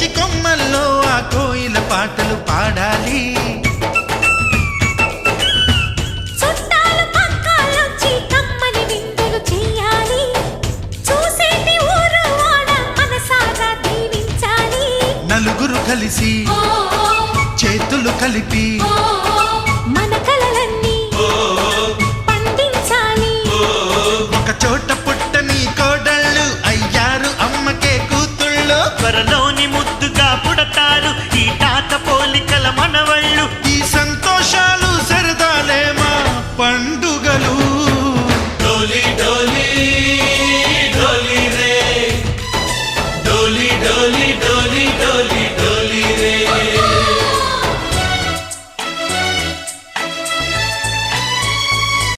ఈ కొమ్మల్లో ఆ కోయిల పాటలు పాడాలి. నలుగురు కలిసి చేతులు కలిపి మన కలలన్నీ పండించాలి. ఒక చోట పుట్టని కోడళ్ళు అయ్యారు అమ్మకే కూతుళ్ళు. త్వరలోని ముద్దుగా పుడతారు ఈ తాత పోలికల మనవళ్ళు. ఈ సంతోషాలు సరదాలే మా పండుగలు.